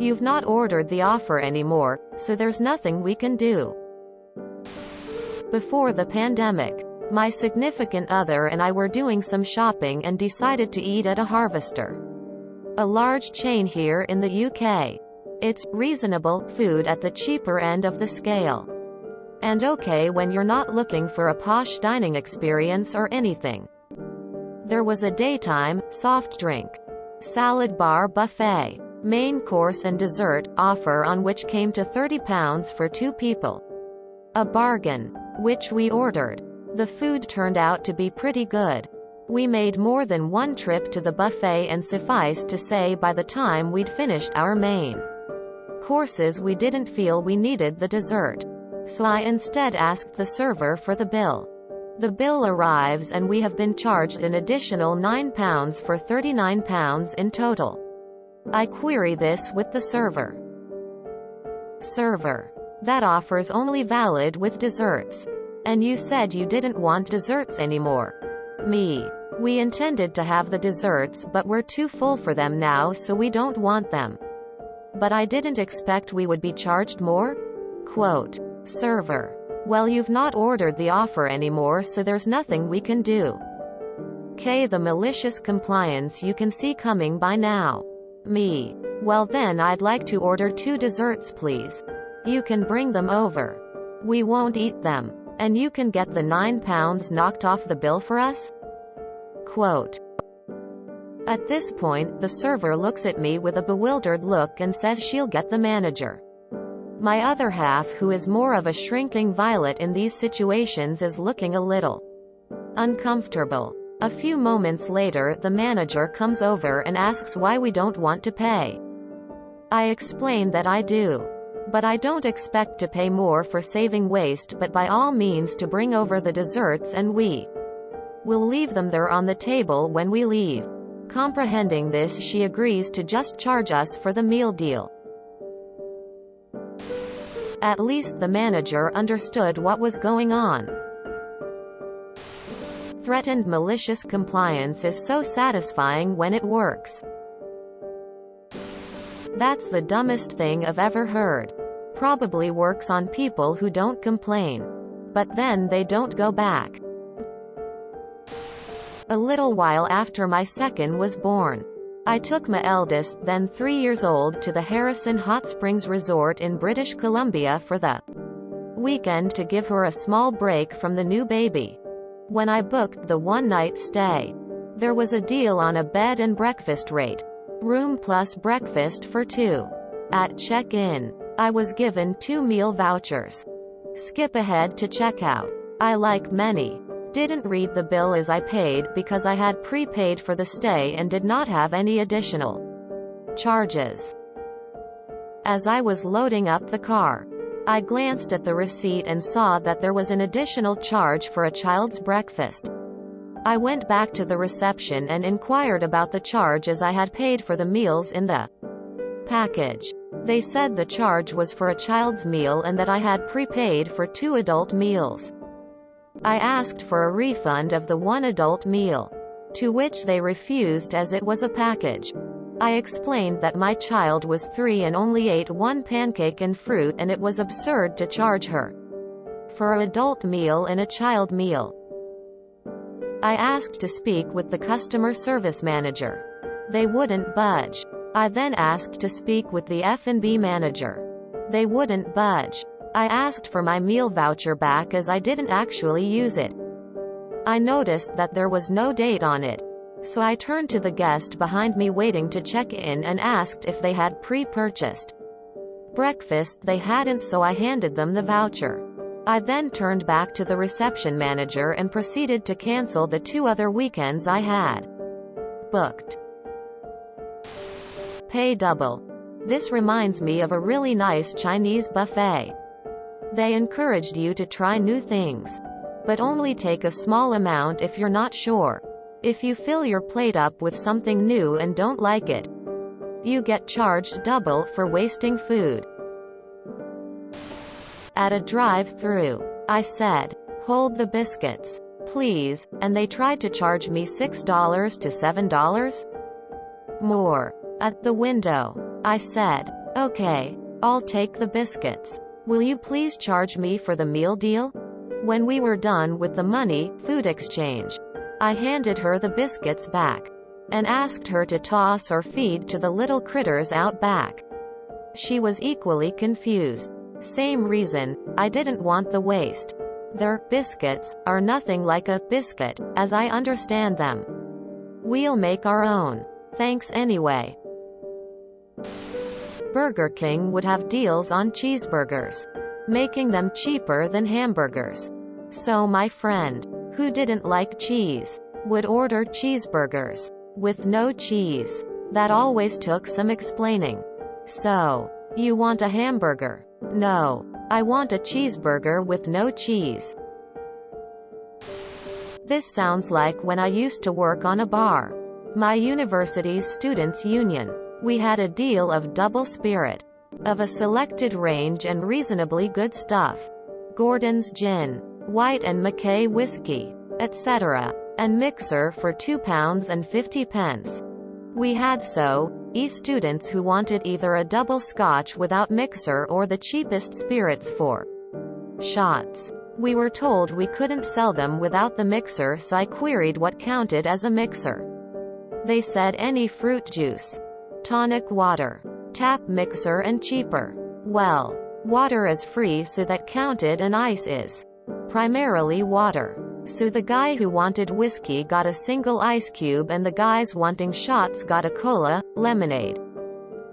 You've not ordered the offer anymore, so there's nothing we can do. Before the pandemic, my significant other and I were doing some shopping and decided to eat at a Harvester, a large chain here in the UK. It's reasonable food at the cheaper end of the scale. And okay when you're not looking for a posh dining experience or anything. There was a daytime, soft drink, salad bar buffet, main course and dessert offer on which came to £30 for 2 people. A bargain, which we ordered. The food turned out to be pretty good. We made more than one trip to the buffet and suffice to say by the time we'd finished our main courses we didn't feel we needed the dessert. So I instead asked the server for the bill. The bill arrives and we have been charged an additional £9 for £39 in total. I query this with the server. Server: that offer's only valid with desserts. And you said you didn't want desserts anymore. Me: we intended to have the desserts but we're too full for them now so we don't want them. But I didn't expect we would be charged more? Quote. Server: well, you've not ordered the offer anymore so there's nothing we can do. The malicious compliance you can see coming by now. Me: well then I'd like to order 2 desserts please. You can bring them over. We won't eat them. And you can get the £9 knocked off the bill for us? Quote. At this point, the server looks at me with a bewildered look and says she'll get the manager. My other half, who is more of a shrinking violet in these situations, is looking a little uncomfortable. A few moments later, the manager comes over and asks why we don't want to pay. I explain that I do. But I don't expect to pay more for saving waste, but by all means to bring over the desserts and we will leave them there on the table when we leave. Comprehending this, she agrees to just charge us for the meal deal. At least the manager understood what was going on. Threatened malicious compliance is so satisfying when it works. That's the dumbest thing I've ever heard. Probably works on people who don't complain. But then they don't go back. A little while after my second was born, I took my eldest, then 3 years old, to the Harrison Hot Springs Resort in British Columbia for the weekend to give her a small break from the new baby. When I booked the one-night stay, there was a deal on a bed and breakfast rate. Room plus breakfast for 2. At check-in, I was given 2 meal vouchers. Skip ahead to checkout. I, like many, didn't read the bill as I paid because I had prepaid for the stay and did not have any additional charges. As I was loading up the car, I glanced at the receipt and saw that there was an additional charge for a child's breakfast. I went back to the reception and inquired about the charge as I had paid for the meals in the package. They said the charge was for a child's meal and that I had prepaid for 2 adult meals. I asked for a refund of the 1 adult meal, to which they refused as it was a package. I explained that my child was 3 and only ate 1 pancake and fruit and it was absurd to charge her for an adult meal and a child meal. I asked to speak with the customer service manager. They wouldn't budge. I then asked to speak with the F&B manager. They wouldn't budge. I asked for my meal voucher back as I didn't actually use it. I noticed that there was no date on it. So I turned to the guest behind me waiting to check in and asked if they had pre-purchased breakfast. They hadn't, so I handed them the voucher. I then turned back to the reception manager and proceeded to cancel the 2 other weekends I had booked. Pay double. This reminds me of a really nice Chinese buffet. They encouraged you to try new things, but only take a small amount if you're not sure. If you fill your plate up with something new and don't like it, you get charged double for wasting food. At a drive-through, I said, "Hold the biscuits, please," and they tried to charge me $6 to $7 more. At the window, I said, Okay, I'll take the biscuits. Will you please charge me for the meal deal? When we were done with the money, food exchange, I handed her the biscuits back and asked her to toss or feed to the little critters out back. She was equally confused. Same reason, I didn't want the waste. Their biscuits are nothing like a biscuit, as I understand them. We'll make our own. Thanks anyway. Burger King would have deals on cheeseburgers, making them cheaper than hamburgers. So my friend, who didn't like cheese, would order cheeseburgers with no cheese. That always took some explaining. So, you want a hamburger? No, I want a cheeseburger with no cheese. This sounds like when I used to work on a bar. My university's students' union. We had a deal of double spirit, of a selected range and reasonably good stuff. Gordon's gin, White and Mackay whiskey, etc. And mixer for £2.50. We had students who wanted either a double scotch without mixer or the cheapest spirits for shots. We were told we couldn't sell them without the mixer, so I queried what counted as a mixer. They said any fruit juice, tonic water, tap mixer and cheaper. Well, water is free, so that counted, and ice is primarily water. So the guy who wanted whiskey got a single ice cube and the guys wanting shots got a cola, lemonade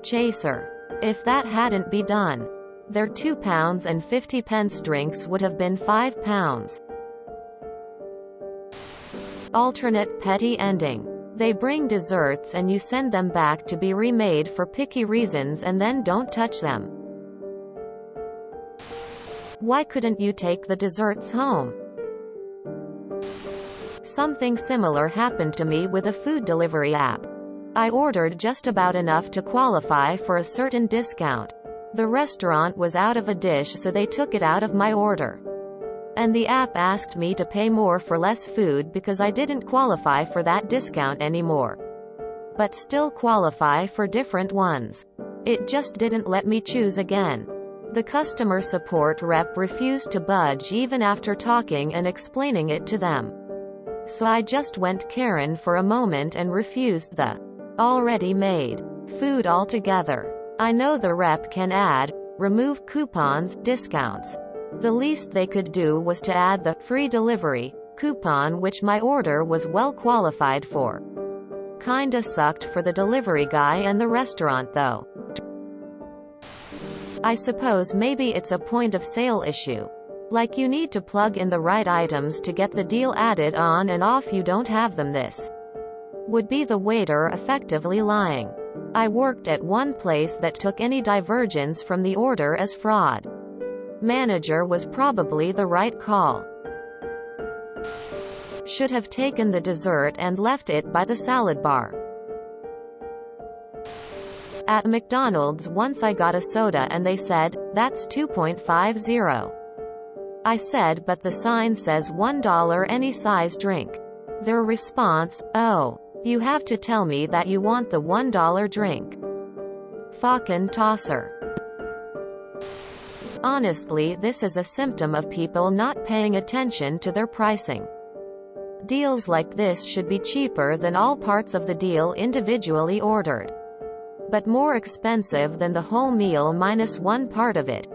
chaser. If that hadn't been done, their £2.50 drinks would have been £5. Alternate petty ending. They bring desserts and you send them back to be remade for picky reasons and then don't touch them. Why couldn't you take the desserts home? Something similar happened to me with a food delivery app. I ordered just about enough to qualify for a certain discount. The restaurant was out of a dish, so they took it out of my order. And the app asked me to pay more for less food because I didn't qualify for that discount anymore, but still qualify for different ones. It just didn't let me choose again. The customer support rep refused to budge even after talking and explaining it to them. So I just went Karen for a moment and refused the already made food altogether. I know the rep can add, remove coupons, discounts. The least they could do was to add the free delivery coupon, which my order was well qualified for. Kinda sucked for the delivery guy and the restaurant though. I suppose maybe it's a point of sale issue. Like you need to plug in the right items to get the deal added on and off. You don't have them. This would be the waiter effectively lying. I worked at one place that took any divergence from the order as fraud. Manager was probably the right call. Should have taken the dessert and left it by the salad bar. At McDonald's once I got a soda and they said, "That's 2.50. I said, "But the sign says $1 any size drink." Their response, "Oh, you have to tell me that you want the $1 drink." Fucking tosser. Honestly, this is a symptom of people not paying attention to their pricing. Deals like this should be cheaper than all parts of the deal individually ordered, but more expensive than the whole meal minus one part of it.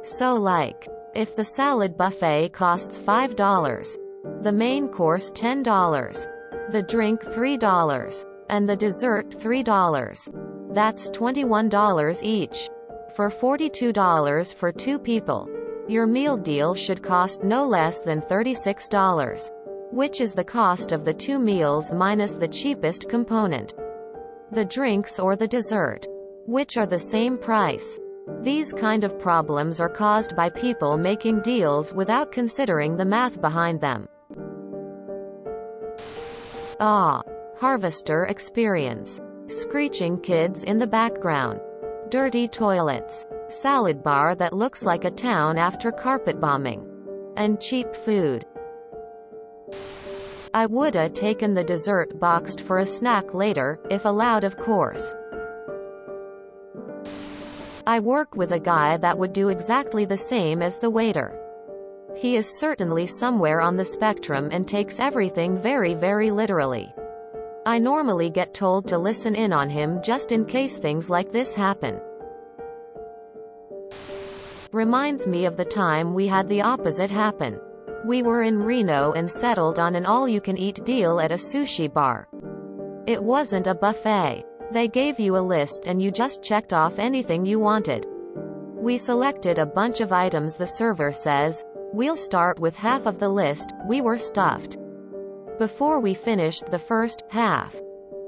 So like, if the salad buffet costs $5, the main course $10, the drink $3, and the dessert $3, that's $21 each. For $42 for 2 people. Your meal deal should cost no less than $36, which is the cost of the 2 meals minus the cheapest component, the drinks or the dessert, which are the same price. These kind of problems are caused by people making deals without considering the math behind them. Harvester experience. Screeching kids in the background. Dirty toilets. Salad bar that looks like a town after carpet bombing. And cheap food. I woulda taken the dessert boxed for a snack later, if allowed of course. I work with a guy that would do exactly the same as the waiter. He is certainly somewhere on the spectrum and takes everything very, very literally. I normally get told to listen in on him just in case things like this happen. Reminds me of the time we had the opposite happen. We were in Reno and settled on an all-you-can-eat deal at a sushi bar. It wasn't a buffet. They gave you a list and you just checked off anything you wanted. We selected a bunch of items. The server says, "We'll start with half of the list." We were stuffed before we finished the first half.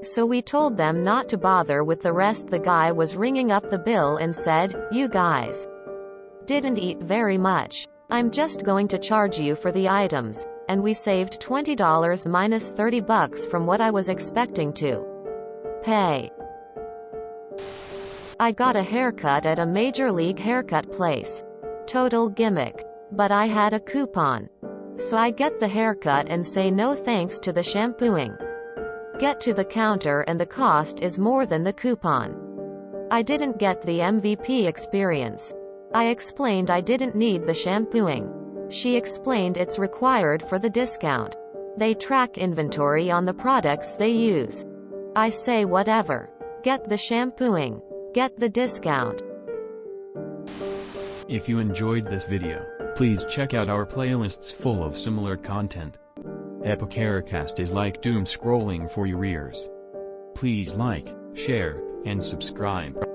So we told them not to bother with the rest. The guy was ringing up the bill and said, "You guys didn't eat very much. I'm just going to charge you for the items." And we saved $20 minus $30 from what I was expecting to pay. I got a haircut at a major league haircut place. Total gimmick. But I had a coupon. So I get the haircut and say no thanks to the shampooing. Get to the counter and the cost is more than the coupon. I didn't get the MVP experience. I explained I didn't need the shampooing. She explained it's required for the discount. They track inventory on the products they use. I say whatever. Get the shampooing. Get the discount. If you enjoyed this video, please check out our playlists full of similar content. Epicaricast is like doom scrolling for your ears. Please like, share, and subscribe.